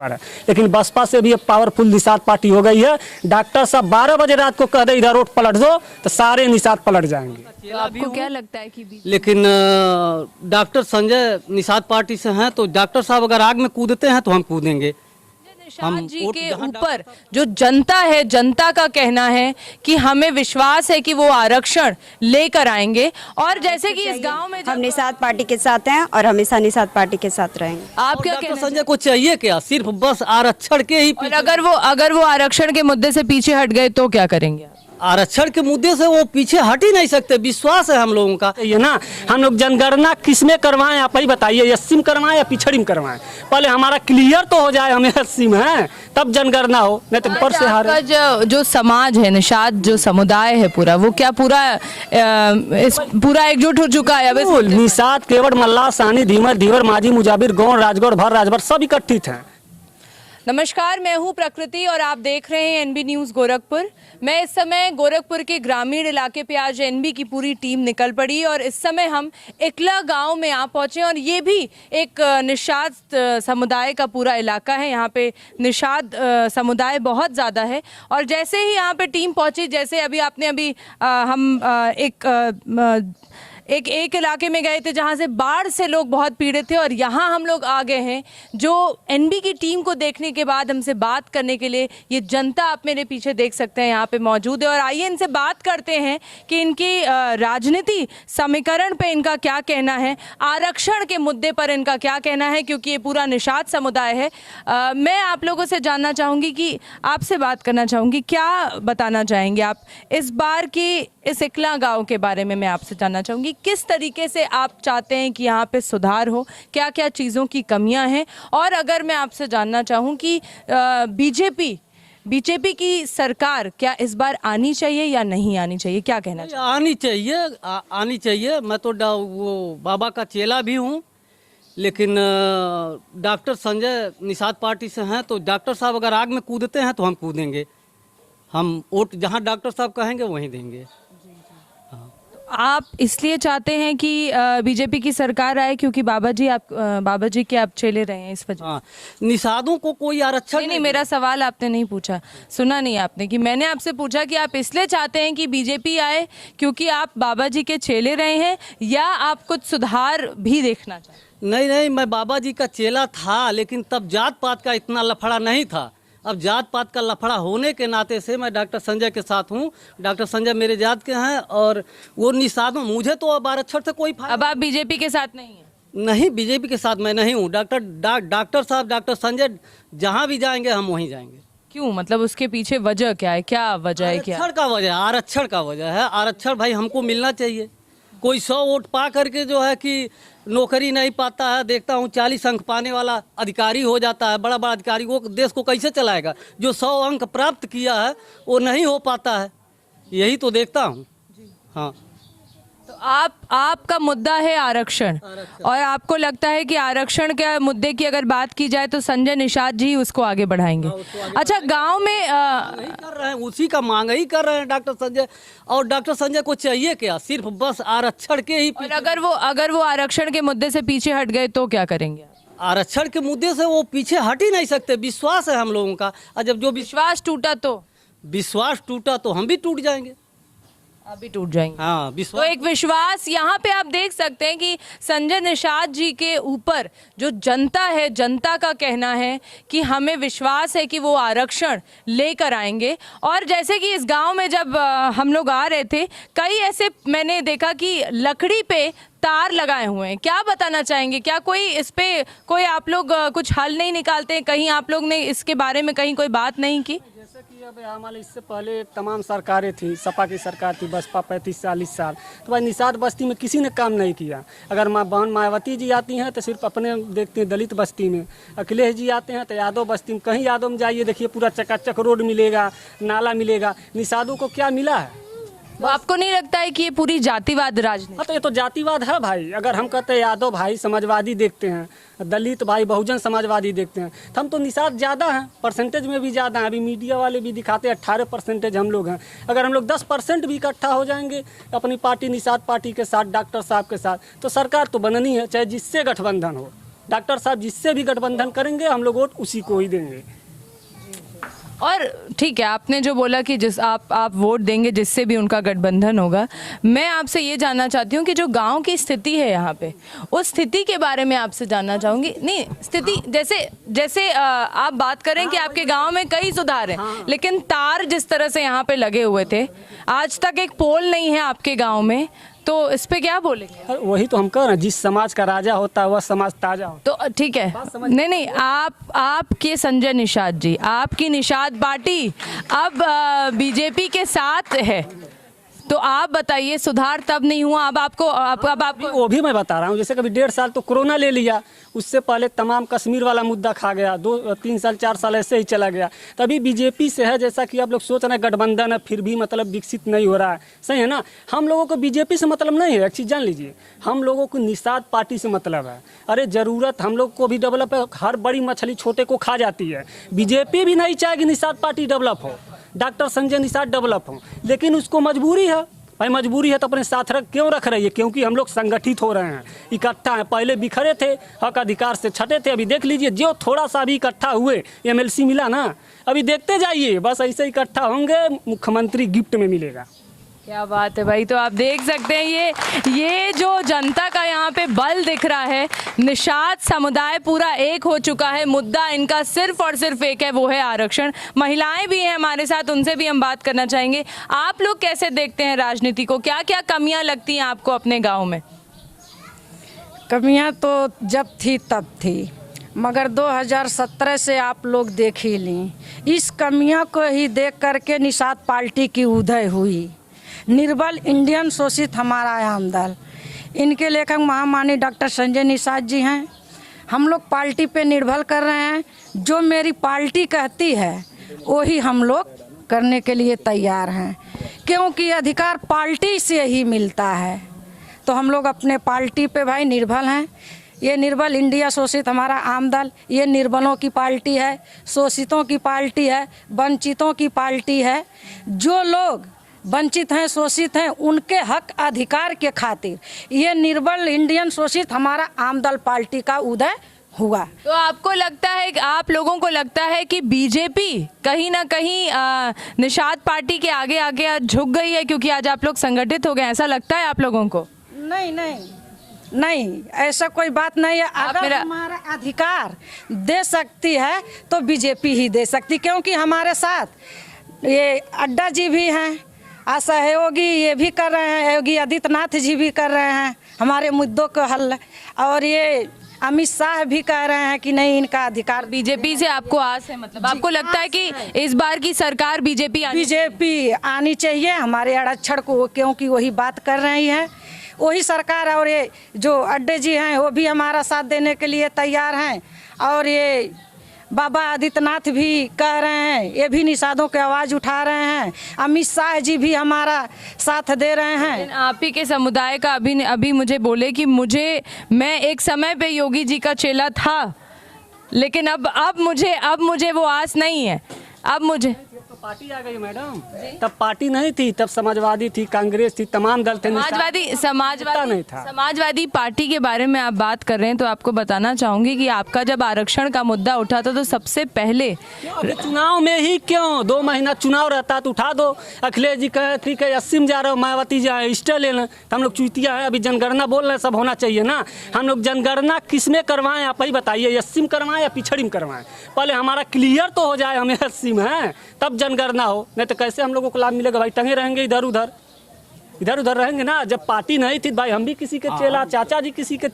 लेकिन बसपा से भी अब पावरफुल निषाद पार्टी हो गई है। डॉक्टर साहब 12 बजे रात को कह दे इधर रोड पलट दो तो सारे निषाद पलट जाएंगे। आपको क्या लगता है कि लेकिन डॉक्टर संजय निषाद पार्टी से हैं तो डॉक्टर साहब अगर आग में कूदते हैं तो हम कूदेंगे। निषाद जी के ऊपर जो जनता है, जनता का कहना है कि हमें विश्वास है कि वो आरक्षण लेकर आएंगे और जैसे कि इस गांव में हम निषाद पार्टी के साथ हैं और हमेशा निषाद पार्टी के साथ रहेंगे। आप क्या डॉक्टर कहना संजय को चाहिए क्या? सिर्फ बस आरक्षण के ही और अगर वो आरक्षण के मुद्दे से पीछे हट गए तो क्या करेंगे? आरक्षण के मुद्दे से वो पीछे हट ही नहीं सकते। विश्वास है हम लोगों का। ये ना हम लोग जनगणना किसमें करवाएं आप ही बताइए, 80 में करवाएं या पिछड़ी में करवाएं? पहले हमारा क्लियर तो हो जाए हमें 80 में है तब जनगणना हो, नहीं तो ऊपर से हारे। जो समाज है, निषाद जो समुदाय है पूरा, वो क्या पूरा एकजुट हो चुका है? अब निषाद केवट मल्ला सानी धीमर धीवर माजी मुजाबिर गौड़ राजगौड़ भर राजभर सब इकट्ठित हैं। नमस्कार, मैं हूं प्रकृति और आप देख रहे हैं एनबी न्यूज़ गोरखपुर। मैं इस समय गोरखपुर के ग्रामीण इलाके पे आज एनबी की पूरी टीम निकल पड़ी और इस समय हम इकला गांव में आ पहुंचे और ये भी एक निषाद समुदाय का पूरा इलाका है। यहाँ पे निषाद समुदाय बहुत ज़्यादा है और जैसे ही यहाँ पे टीम पहुंची, जैसे अभी एक इलाके में गए थे जहां से बाढ़ से लोग बहुत पीड़ित थे और यहां हम लोग आ गए हैं जो एनबी की टीम को देखने के बाद हमसे बात करने के लिए ये जनता आप मेरे पीछे देख सकते हैं यहाँ पे मौजूद है और आइए इनसे बात करते हैं कि इनकी राजनीति समीकरण पे इनका क्या कहना है, आरक्षण के मुद्दे पर इनका क्या कहना है, क्योंकि ये पूरा निषाद समुदाय है। मैं आप लोगों से जानना चाहूँगी कि आपसे बात करना चाहूँगी, क्या बताना चाहेंगे आप इस बार की इस इकला गाँव के बारे में? मैं आपसे जानना चाहूँगी किस तरीके से आप चाहते हैं कि यहाँ पे सुधार हो, क्या क्या चीज़ों की कमियां हैं, और अगर मैं आपसे जानना चाहूँ कि बीजेपी की सरकार क्या इस बार आनी चाहिए या नहीं आनी चाहिए, क्या कहना चाहिए? आनी चाहिए। मैं तो वो बाबा का चेला भी हूँ, लेकिन डॉक्टर संजय निषाद पार्टी से हैं तो डॉक्टर साहब अगर आग में कूदते हैं तो हम कूदेंगे। हम वोट जहाँ डॉक्टर साहब कहेंगे वहीं देंगे। आप इसलिए चाहते हैं कि बीजेपी की सरकार आए क्योंकि बाबा जी के आप चेले रहे हैं, इस वजह? हाँ, निषादों को कोई आरक्षण नहीं, मेरा सवाल आपने नहीं पूछा, सुना नहीं आपने कि मैंने आपसे पूछा कि आप इसलिए चाहते हैं कि बीजेपी आए क्योंकि आप बाबा जी के चेले रहे हैं या आप कुछ सुधार भी देखना चाहते हैं? नहीं, मैं बाबा जी का चेला था, लेकिन तब जात पात का इतना लफड़ा नहीं था। अब जात पात का लफड़ा होने के नाते से मैं डॉक्टर संजय के साथ हूँ। डॉक्टर संजय मेरे जात के हैं और वो निषादों, मुझे तो अब आरक्षण से कोई फायदा। अब आप बीजेपी के साथ नहीं हैं? नहीं, बीजेपी के साथ मैं नहीं हूँ। डॉक्टर साहब, डॉक्टर संजय जहाँ भी जाएंगे हम वहीं जाएंगे। क्यों, मतलब उसके पीछे वजह क्या है? क्या वजह है? क्या आरक्षण का वजह है। आरक्षण भाई हमको मिलना चाहिए। कोई 100 वोट पा करके जो है कि नौकरी नहीं पाता है, देखता हूँ 40 अंक पाने वाला अधिकारी हो जाता है, बड़ा बड़ा अधिकारी, वो देश को कैसे चलाएगा? जो 100 अंक प्राप्त किया है वो नहीं हो पाता है, यही तो देखता हूँ। हाँ, तो आपका मुद्दा है आरक्षण और आपको लगता है कि आरक्षण के मुद्दे की अगर बात की जाए तो संजय निषाद जी उसको आगे बढ़ाएंगे। अच्छा, गांव में नहीं कर रहे हैं, उसी का मांग ही कर रहे हैं डॉक्टर संजय। और डॉक्टर संजय को चाहिए क्या? सिर्फ बस आरक्षण के ही और अगर वो आरक्षण के मुद्दे से पीछे हट गए तो क्या करेंगे? आरक्षण के मुद्दे से वो पीछे हट ही नहीं सकते। विश्वास है हम लोगों का। और जब जो विश्वास टूटा तो हम भी टूट जाएंगे। अभी टूट जाएंगे। हाँ, तो एक विश्वास यहाँ पे आप देख सकते हैं कि संजय निषाद जी के ऊपर जो जनता है, जनता का कहना है कि हमें विश्वास है कि वो आरक्षण लेकर आएंगे। और जैसे कि इस गांव में जब हम लोग आ रहे थे, कई ऐसे मैंने देखा कि लकड़ी पे तार लगाए हुए हैं। क्या बताना चाहेंगे? क्या कोई इस पे कोई आप लोग कुछ हल नहीं निकालते? कहीं आप लोग ने इसके बारे में कहीं कोई बात नहीं की? जैसे कि अब हमारे इससे पहले तमाम सरकारें थी, सपा की सरकार थी, बसपा 35-40 साल, तो भाई निषाद बस्ती में किसी ने काम नहीं किया। अगर बहन मायावती जी आती हैं तो सिर्फ अपने देखते हैं दलित बस्ती में, अखिलेश जी आते हैं तो यादव बस्ती में, कहीं यादव में जाइए देखिए पूरा चकाचक रोड मिलेगा, नाला मिलेगा। निषादों को क्या मिला है? तो आपको नहीं लगता है कि ये पूरी जातिवाद राजनीति? हाँ, तो ये तो जातिवाद है भाई। अगर हम कहते हैं यादव भाई समाजवादी देखते हैं, दलित भाई बहुजन समाजवादी देखते हैं, तो हम तो निषाद ज़्यादा हैं, परसेंटेज में भी ज़्यादा हैं। अभी मीडिया वाले भी दिखाते हैं 18% हम लोग हैं। अगर हम लोग 10% भी इकट्ठा हो जाएंगे अपनी पार्टी निषाद पार्टी के साथ, डॉक्टर साहब के साथ, तो सरकार तो बननी है, चाहे जिससे गठबंधन हो। डॉक्टर साहब जिससे भी गठबंधन करेंगे हम लोग वोट उसी को ही देंगे। और ठीक है, आपने जो बोला कि जिस आप वोट देंगे जिससे भी उनका गठबंधन होगा, मैं आपसे ये जानना चाहती हूँ कि जो गांव की स्थिति है यहाँ पे, उस स्थिति के बारे में आपसे जानना चाहूँगी। नहीं, स्थिति जैसे आप बात करें कि आपके गांव में कई सुधार हैं, लेकिन तार जिस तरह से यहाँ पे लगे हुए थे, आज तक एक पोल नहीं है आपके गाँव में, तो इस पे क्या बोलेंगे? वही तो हम कह रहे हैं, जिस समाज का राजा होता है वह समाज ताजा होता तो ठीक है, नहीं, आपके संजय निषाद जी, आपकी निषाद पार्टी अब बीजेपी के साथ है, तो आप बताइए सुधार तब नहीं हुआ, अब आपको वो भी मैं बता रहा हूँ। जैसे कभी 1.5 साल तो कोरोना ले लिया, उससे पहले तमाम कश्मीर वाला मुद्दा खा गया, 2-3 साल 4 साल ऐसे ही चला गया। तभी बीजेपी से है, जैसा कि आप लोग सोच रहे हैं गठबंधन है फिर भी मतलब विकसित नहीं हो रहा है, सही है ना। हम लोगों को बीजेपी से मतलब नहीं है, एक चीज़ जान लीजिए, हम लोगों को निषाद पार्टी से मतलब है। अरे ज़रूरत हम लोग को भी डेवलप है, हर बड़ी मछली छोटे को खा जाती है। बीजेपी भी नहीं चाहेगी निषाद पार्टी डेवलप हो, डॉक्टर संजय निषाद डेवलप हो, लेकिन उसको मजबूरी है। भाई मजबूरी है तो अपने साथ क्यों रख रही है? क्योंकि हम लोग संगठित हो रहे हैं, इकट्ठा हैं। पहले बिखरे थे, हक अधिकार से छटे थे, अभी देख लीजिए जो थोड़ा सा भी इकट्ठा हुए, MLC मिला ना, अभी देखते जाइए, बस ऐसे इकट्ठा होंगे, मुख्यमंत्री गिफ्ट में मिलेगा। क्या बात है भाई। तो आप देख सकते हैं ये जो जनता का यहाँ पे बल दिख रहा है, निषाद समुदाय पूरा एक हो चुका है। मुद्दा इनका सिर्फ और सिर्फ एक है, वो है आरक्षण। महिलाएं भी हैं हमारे साथ, उनसे भी हम बात करना चाहेंगे। आप लोग कैसे देखते हैं राजनीति को, क्या क्या कमियां लगती हैं आपको अपने गाँव में? कमियां तो जब थी तब थी, मगर 2017 से आप लोग देख ही ली। इस कमियां को ही देख करके निषाद पार्टी की उदय हुई। निर्बल इंडियन शोषित हमारा आम दल, इनके लेखक महामानी डॉक्टर संजय निषाद जी हैं। हम लोग पार्टी पे निर्भर कर रहे हैं, जो मेरी पार्टी कहती है वही हम लोग करने के लिए तैयार हैं, क्योंकि अधिकार पार्टी से ही मिलता है। तो हम लोग अपने पार्टी पे भाई निर्भर हैं। ये निर्बल इंडिया शोषित हमारा आम दल, ये निर्बलों की पार्टी है, शोषितों की पार्टी है, वंचितों की पार्टी है। जो लोग वंचित हैं, शोषित हैं, उनके हक अधिकार के खातिर ये निर्बल इंडियन शोषित हमारा आम दल पार्टी का उदय हुआ। तो आपको लगता है, आप लोगों को लगता है कि बीजेपी कहीं ना कहीं निषाद पार्टी के आगे आगे झुक गई है क्योंकि आज आप लोग संगठित हो गए, ऐसा लगता है आप लोगों को? नहीं, ऐसा कोई बात नहीं है। अगर हमारा अधिकार दे सकती है तो बीजेपी ही दे सकती, क्योंकि हमारे साथ ये अड्डा जी भी हैं, असहयोगी ये भी कर रहे हैं, योगी आदित्यनाथ जी भी कर रहे हैं हमारे मुद्दों को हल, और ये अमित शाह भी कह रहे हैं कि नहीं, इनका अधिकार। बीजेपी से आपको आस है, मतलब आपको लगता है कि इस बार की सरकार बीजेपी आनी चाहिए हमारे आरक्षण को, क्योंकि वही बात कर रही है, वही सरकार। और ये जो अड्डे जी हैं वो भी हमारा साथ देने के लिए तैयार हैं, और ये बाबा आदित्यनाथ भी कह रहे हैं, ये भी निषादों की आवाज़ उठा रहे हैं, अमित शाह जी भी हमारा साथ दे रहे हैं। आप ही के समुदाय का अभी मुझे बोले कि मैं एक समय पे योगी जी का चेला था, लेकिन अब मुझे वो आस नहीं है। अब मुझे तो पार्टी आ गई मैडम, तब पार्टी नहीं थी, तब समाजवादी थी, कांग्रेस थी, तमाम दल थे, समाजवादी नहीं था। समाजवादी पार्टी के बारे में आप बात कर रहे हैं, तो आपको बताना चाहूंगी कि आपका जब आरक्षण का मुद्दा उठा था तो सबसे पहले चुनाव में ही क्यों, 2 महीना चुनाव रहता तो उठा दो। अखिलेश जी कहे ठीक है 80 में जा रहे हो, मायावती जी स्टे ले लें, तो हम लोग चुतिया है। अभी जनगणना बोल रहे हैं, सब होना चाहिए ना। हम लोग जनगणना किस में करवाएं, आप ही बताइए, 80 में करवाएं या पिछड़ी में करवाएं? पहले हमारा क्लियर तो हो जाए, हमें 80 में है तब जनगणना हो, नहीं तो कैसे हम लोगों को लाभ मिलेगा भाई? टंगे रहेंगे इधर उधर रहेंगे ना। जब पार्टी नहीं थी भाई, हम भी किसी के चेला, चाचा जी किसी के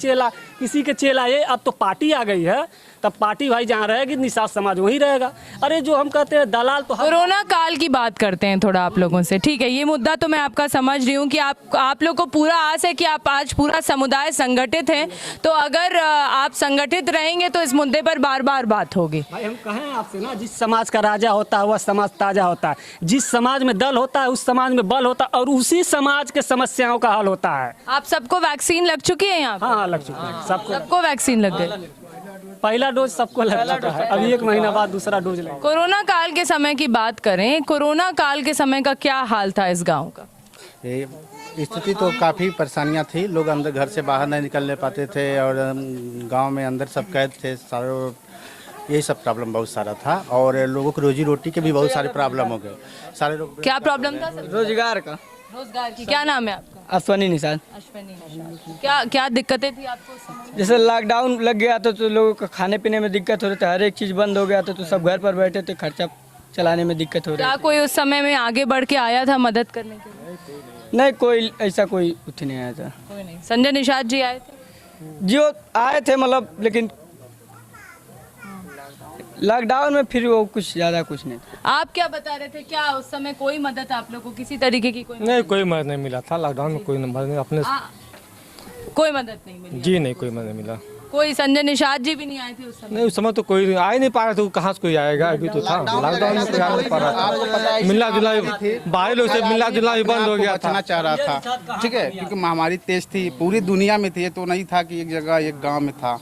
चेला, ये अब तो पार्टी आ गई है, तब पार्टी भाई जहाँ रहेगी निषाद समाज वहीं रहेगा। अरे जो हम कहते हैं दलाल, तो कोरोना काल की बात करते हैं थोड़ा आप लोगों से, ठीक है? ये मुद्दा तो मैं आपका समझ रही हूँ कि आप लोग को पूरा आस है कि आप आज पूरा समुदाय संगठित हैं, तो अगर आप संगठित रहेंगे तो इस मुद्दे पर बार बार बात होगी। भाई हम कहें आपसे ना, जिस समाज का राजा होता है वह समाज ताजा होता है, जिस समाज में दल होता है उस समाज में बल होता है, और उसी समाज के समस्याओं का हल होता है। आप सबको वैक्सीन लग चुकी है यहाँ? हाँ लग चुका है, सबको वैक्सीन लग गई। पहला डोज सबको लग चुका है, अभी 1 महीना बाद दूसरा डोज लगेगा। कोरोना काल के समय की बात करें, कोरोना काल के समय का क्या हाल था इस गांव का? स्थिति तो काफ़ी परेशानियां थी। लोग अंदर घर से बाहर नहीं निकलने पाते थे और गांव में अंदर सब कैद थे सारे। यही सब प्रॉब्लम बहुत सारा था और लोगों को रोजी रोटी के भी बहुत सारे प्रॉब्लम हो गए। सारे लोग क्या प्रॉब्लम था सर? रोजगार का। रोजगार की। क्या नाम है आपका? अश्वनी निषाद। अश्विनी निषाद। क्या क्या दिक्कतें थी आपको उस समय? जैसे लॉकडाउन लग गया तो लोगों को खाने पीने में दिक्कत हो रही थी, हर एक चीज़ बंद हो गया तो सब घर पर बैठे थे, खर्चा चलाने में दिक्कत हो रही क्या कोई उस समय में आगे बढ़ के आया था मदद करने के लिए? थी। नहीं, कोई ऐसा कोई उठी नहीं आया था। कोई नहीं। संजय निषाद जी आए थे? जो आए थे मतलब, लेकिन लॉकडाउन में फिर वो कुछ ज़्यादा कुछ नहीं था। आप क्या बता रहे थे? क्या उस समय कोई मदद आप लोगों को किसी तरीके की कोई नहीं, कोई मदद नहीं मिला था लॉकडाउन में। कोई मदद नहीं अपने कोई मदद नहीं मिली? जी नहीं, कोई मदद नहीं मिला। कोई संजय निषाद जी भी नहीं आए थे उस समय? नहीं, उस समय तो कोई आ ही नहीं पा रहा था। कहाँ से कोई आएगा? अभी तो था लॉकडाउन में, कोई आ नहीं पा रहा था। मिलना जुलना बाहर लोग से मिलना जुलना भी बंद हो गया था। चाह रहा था, ठीक है, क्योंकि महामारी तेज थी, पूरी दुनिया में थी। ये तो नहीं था कि एक जगह एक गाँव में था।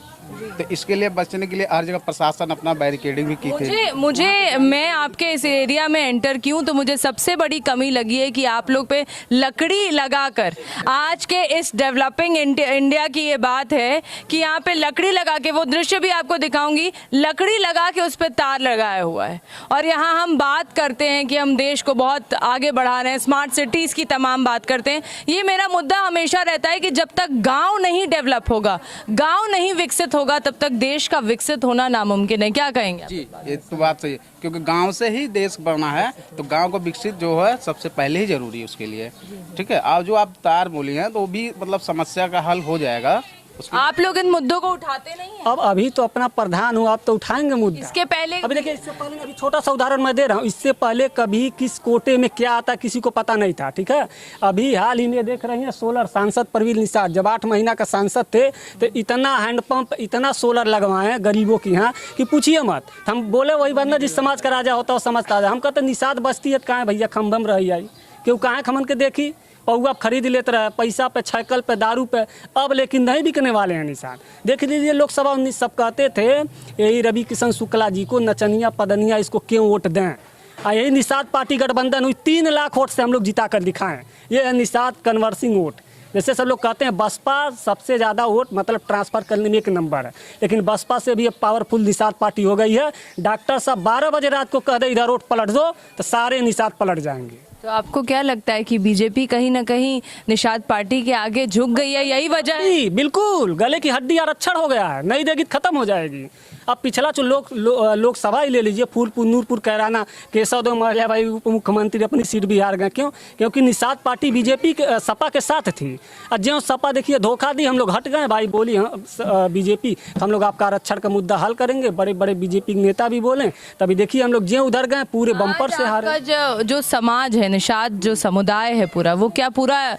तो इसके लिए बचने के लिए हर जगह प्रशासन अपना बैरिकेडिंग भी की थी। मुझे मैं आपके इस एरिया में एंटर की हूँ तो मुझे सबसे बड़ी कमी लगी है कि आप लोग पे लकड़ी लगाकर, आज के इस डेवलपिंग इंडिया की ये बात है कि यहाँ पे लकड़ी लगा के, वो दृश्य भी आपको दिखाऊंगी, लकड़ी लगा के उस पर तार लगाया हुआ है। और यहाँ हम बात करते हैं कि हम देश को बहुत आगे बढ़ा रहे हैं, स्मार्ट सिटीज़ की तमाम बात करते हैं। ये मेरा मुद्दा हमेशा रहता है कि जब तक गाँव नहीं डेवलप होगा, गाँव नहीं विकसित होगा, तब तक देश का विकसित होना नामुमकिन है। क्या कहेंगे? जी, ये तो बात सही है, क्योंकि गांव से ही देश बना है। तो गांव को विकसित जो है सबसे पहले ही जरूरी है उसके लिए, ठीक है। अब जो आप तार बोली हैं तो वो भी मतलब समस्या का हल हो जाएगा। आप लोग इन मुद्दों को उठाते नहीं हैं? अब अभी तो अपना प्रधान हूँ, आप तो उठाएंगे मुद्दा। इसके पहले अभी देखिए, इससे पहले अभी छोटा सा उदाहरण मैं दे रहा हूँ। इससे पहले कभी किस कोटे में क्या आता किसी को पता नहीं था, ठीक है। अभी हाल ही में देख रहे हैं सोलर, सांसद परवीन निषाद जब 8 महीना का सांसद थे तो इतना हैंडपंप, इतना सोलर लगवाए गरीबों की यहाँ कि पूछिए मत। हम बोले वही बंदा जिस समाज का राजा होता है वो समझता है। हम कहते निषाद बस्ती है, कहाँ भैया खम्भम रही आई, क्यों कहाँ खमन के देखी, पौआ खरीद लेते रहे, पैसा पे, साइकिल पे, दारू पे। अब लेकिन नहीं बिकने वाले हैं निषाद। देख लीजिए, लोकसभा 19 सब कहते थे यही रवि किशन शुक्ला जी को नचनिया पदनिया इसको क्यों वोट दें। यही निषाद पार्टी गठबंधन हुई, 3 लाख वोट से हम लोग जिता कर दिखाएं। ये है निषाद कन्वर्सिंग वोट। जैसे सब लोग कहते हैं बसपा सबसे ज़्यादा वोट मतलब ट्रांसफ़र करने में 1 नंबर है, लेकिन बसपा से भी अब पावरफुल निषाद पार्टी हो गई है। डॉक्टर साहब 12 बजे रात को कह दे इधर वोट पलट दो तो सारे निषाद पलट जाएंगे। तो आपको क्या लगता है कि बीजेपी कहीं ना कहीं निषाद पार्टी के आगे झुक गई है, यही वजह है? जी बिल्कुल, गले की हड्डी आरक्षण हो गया है, नहीं देगी खत्म हो जाएगी। अब पिछला जो लोकसभा ही ले लीजिए, फूलपुर, नूरपुर, कैराना, केशव देव मौर्य भाई उप मुख्यमंत्री अपनी सीट भी हार गए। क्यों? क्योंकि निषाद पार्टी बीजेपी के सपा के साथ थी। और जो सपा देखिए धोखा दी, हम लोग हट गए भाई, बोली बीजेपी हम लोग आपका आरक्षण का मुद्दा हल करेंगे, बड़े बड़े बीजेपी नेता भी बोले, तभी देखिए हम लोग जो उधर गए पूरे बम्पर से हारे। जो समाज है, निषाद जो समुदाय है पूरा, वो क्या पूरा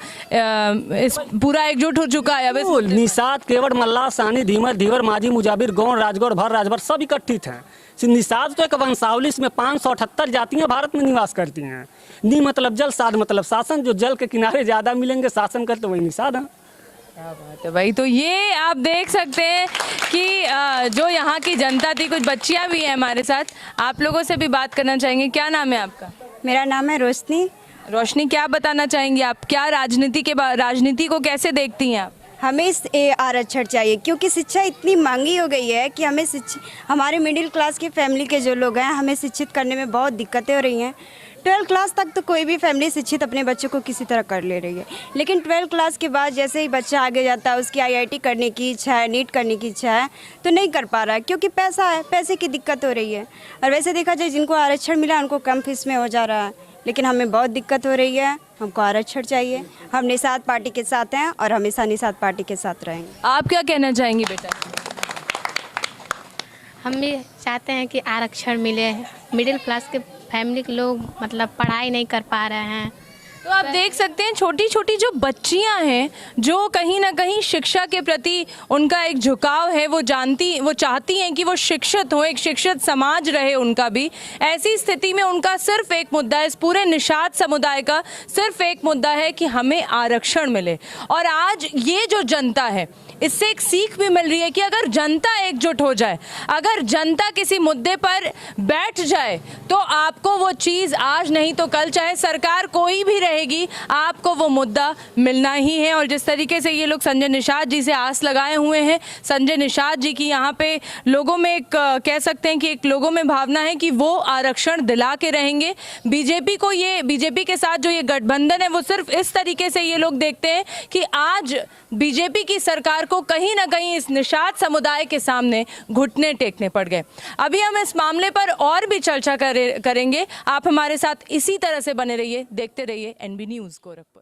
एकजुट हो चुका है? अब निषाद, केवट, मल्ला, सानी, धीमर, धीवर, माझी, मुजाबिर, गौड़, राजगौड़, भर, राजभर सब इकट्ठित हैं। निषाद तो एक वंशावली, इसमें 578 जातियां भारत में निवास करती हैं। नी मतलब जल, साध मतलब शासन। जो जल के किनारे ज़्यादा मिलेंगे शासन करते वही निषाद हैं। क्या बात है भाई। तो ये आप देख सकते हैं कि जो यहाँ की जनता थी, कुछ बच्चियाँ भी हैं हमारे साथ, आप लोगों से भी बात करना चाहेंगे। क्या नाम है आपका? मेरा नाम है रोशनी। रोशनी, क्या बताना चाहेंगी आप? क्या राजनीति को कैसे देखती हैं आप? हमें आरक्षण चाहिए, क्योंकि शिक्षा इतनी महंगी हो गई है कि हमें हमारे मिडिल क्लास की फैमिली के जो लोग हैं, हमें शिक्षित करने में बहुत दिक्कतें हो रही हैं। 12 क्लास तक तो कोई भी फैमिली शिक्षित अपने बच्चों को किसी तरह कर ले रही है, लेकिन 12 क्लास के बाद जैसे ही बच्चा आगे जाता है, उसकी IIT करने की इच्छा है, नीट करने की इच्छा है, तो नहीं कर पा रहा है, क्योंकि पैसा है, पैसे की दिक्कत हो रही है। और वैसे देखा जाए जिनको आरक्षण मिला उनको कम फीस में हो जा रहा है, लेकिन हमें बहुत दिक्कत हो रही है। हमको आरक्षण चाहिए। हम निषाद पार्टी के साथ हैं और हमेशा निषाद पार्टी के साथ रहेंगे। आप क्या कहना चाहेंगी बेटा? हम भी चाहते हैं कि आरक्षण मिले। मिडिल क्लास के फैमिली के लोग मतलब पढ़ाई नहीं कर पा रहे हैं। तो आप देख सकते हैं छोटी छोटी जो बच्चियां हैं, जो कहीं ना कहीं शिक्षा के प्रति उनका एक झुकाव है, वो चाहती हैं कि वो शिक्षित हो, एक शिक्षित समाज रहे उनका भी। ऐसी स्थिति में उनका सिर्फ एक मुद्दा है, इस पूरे निषाद समुदाय का सिर्फ एक मुद्दा है कि हमें आरक्षण मिले। और आज ये जो जनता है, इससे एक सीख भी मिल रही है कि अगर जनता एकजुट हो जाए, अगर जनता किसी मुद्दे पर बैठ जाए तो आपको वो चीज़ आज नहीं तो कल, चाहे सरकार कोई भी रहेगी, आपको वो मुद्दा मिलना ही है। और जिस तरीके से ये लोग संजय निषाद जी से आस लगाए हुए हैं, संजय निषाद जी की यहाँ पे लोगों में एक कह सकते हैं कि एक लोगों में भावना है कि वो आरक्षण दिला के रहेंगे। बीजेपी के साथ जो ये गठबंधन है वो सिर्फ इस तरीके से ये लोग देखते हैं कि आज बीजेपी की सरकार को कहीं ना कहीं इस निषाद समुदाय के सामने घुटने टेकने पड़ गए। अभी हम इस मामले पर और भी चर्चा करेंगे। आप हमारे साथ इसी तरह से बने रहिए, देखते रहिए NB न्यूज़ गोरखपुर।